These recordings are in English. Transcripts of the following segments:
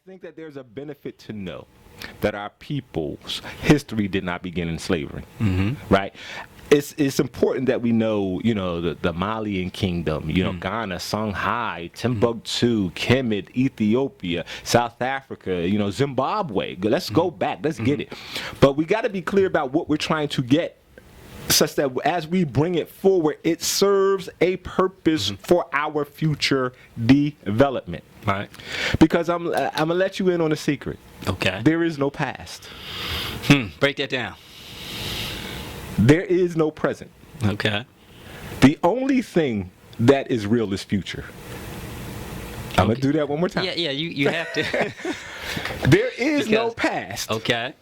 think that there's a benefit to know that our people's history did not begin in slavery, right? It's important that we know, the Malian kingdom, Ghana, Songhai, Timbuktu, Kemet, Ethiopia, South Africa, Zimbabwe. Let's go back. Let's get it. But we got to be clear about what we're trying to get, such that as we bring it forward, it serves a purpose for our future development. Right. Because I'm gonna let you in on a secret. Okay. There is no past. Break that down. There is no present. Okay. The only thing that is real is future. I'm gonna do that one more time. Yeah, you have to. There is no past. Okay.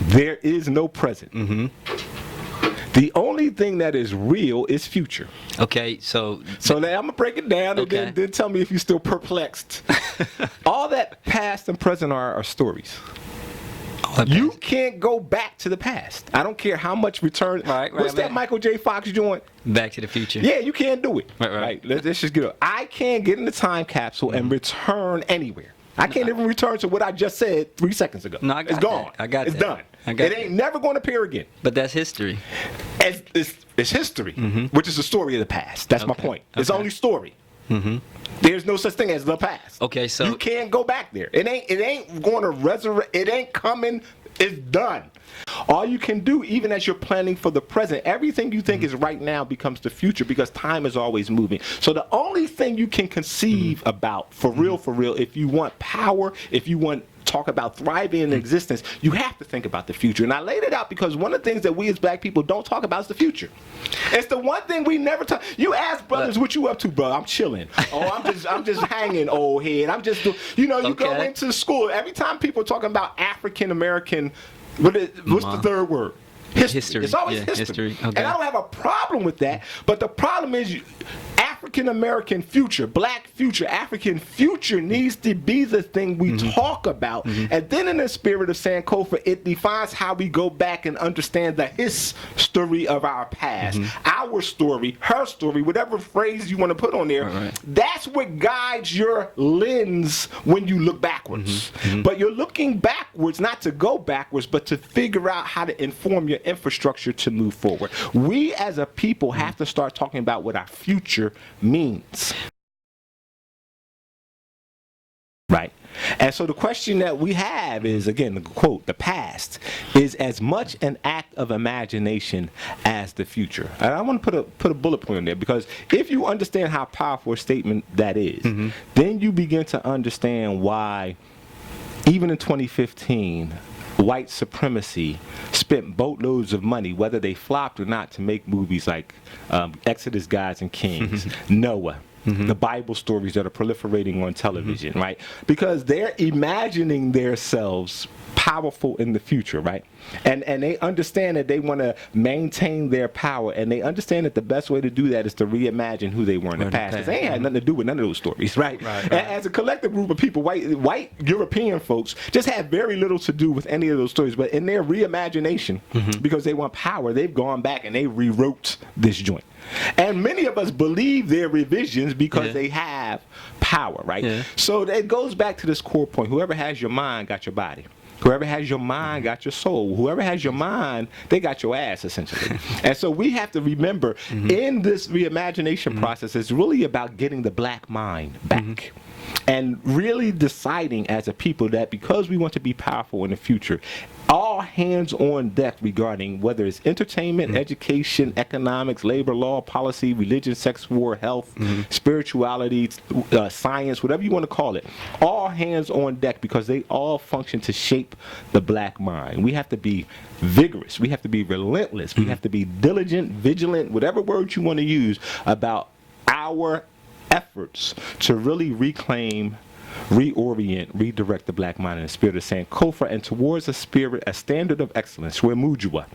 There is no present. The only thing that is real is future. Okay, so now I'm gonna break it down, and Okay. then tell me if you're still perplexed. All that past and present are stories. You can't go back to the past. I don't care how much return. Right, What's that Michael J. Fox joint? Back to the Future. Yeah, you can't do it. Right. Let's just get it. I can't get in the time capsule and return anywhere. I can't even return to what I just said 3 seconds ago. No, I got it's gone. that. I got it's that. done. I got it ain't never going to appear again. But that's history. It's history, which is the story of the past. That's my point. It's Okay. only story. There's no such thing as the past. Okay, so You can't go back there. It ain't going to resurrect. It ain't coming. It's done. All you can do, even as you're planning for the present, everything you think is right now becomes the future, because time is always moving. So the only thing you can conceive about, for real, if you want power, if you want talk about thriving in existence, you have to think about the future. And I laid it out because one of the things that we as black people don't talk about is the future. It's the one thing we never talk. You ask brothers, what you up to, bro? I'm chilling. Oh, I'm just hanging, old head. I'm just, you go into school. Every time people are talking about African American, what's the third word? History. It's always history. Okay. And I don't have a problem with that. But the problem is African American future, black future, African future needs to be the thing we talk about. And then in the spirit of Sankofa, it defines how we go back and understand the history of our past. Our story, her story, whatever phrase you want to put on there. Right. That's what guides your lens when you look backwards. But you're looking backwards, not to go backwards, but to figure out how to inform your infrastructure to move forward. We as a people have to start talking about what our future means. Right? And so the question that we have is, again, the quote, the past is as much an act of imagination as the future. And I want to put a bullet point in there, because if you understand how powerful a statement that is, then you begin to understand why, even in 2015, white supremacy spent boatloads of money, whether they flopped or not, to make movies like Exodus, Gods and Kings, Noah, the Bible stories that are proliferating on television, right? Because they're imagining themselves powerful in the future, right? And they understand that they want to maintain their power, and they understand that the best way to do that is to reimagine who they were in the past. Because they ain't had nothing to do with none of those stories, right? As a collective group of people, white European folks just had very little to do with any of those stories. But in their reimagination, because they want power, they've gone back and they rewrote this joint. And many of us believe their revisions because they have power, right? So it goes back to this core point. Whoever has your mind got your body. Whoever has your mind got your soul. Whoever has your mind, they got your ass, essentially. And so we have to remember, in this reimagination process, it's really about getting the black mind back. And really deciding as a people that because we want to be powerful in the future, all hands on deck regarding whether it's entertainment, education, economics, labor law, policy, religion, sex, war, health, spirituality, science, whatever you want to call it, all hands on deck, because they all function to shape the black mind. We have to be vigorous. We have to be relentless. We have to be diligent, vigilant, whatever word you want to use, about our efforts to really reclaim, reorient, redirect the black mind in the spirit of Sankofa and towards a standard of excellence, Shwemujua,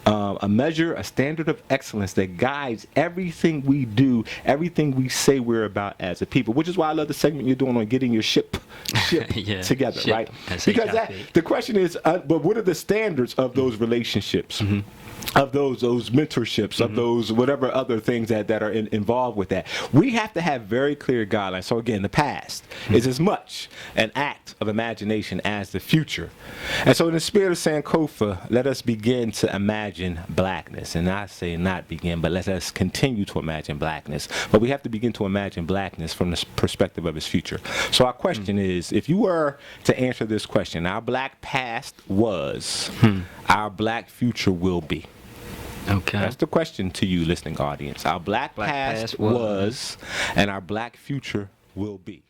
a measure, a standard of excellence that guides everything we do, everything we say we're about as a people. Which is why I love the segment you're doing on getting your ship Yeah, together, ship. right? That's Because HIP. the question is, but what are the standards of those relationships? Of those mentorships, of those whatever other things that are involved with that. We have to have very clear guidelines. So again, the past is as much an act of imagination as the future. And so in the spirit of Sankofa, let us begin to imagine blackness. And I say not begin, but let us continue to imagine blackness. But we have to begin to imagine blackness from the perspective of its future. So our question is, if you were to answer this question, our black past was, our black future will be. Okay. That's the question to you, listening audience. Our black past was, and our black future will be.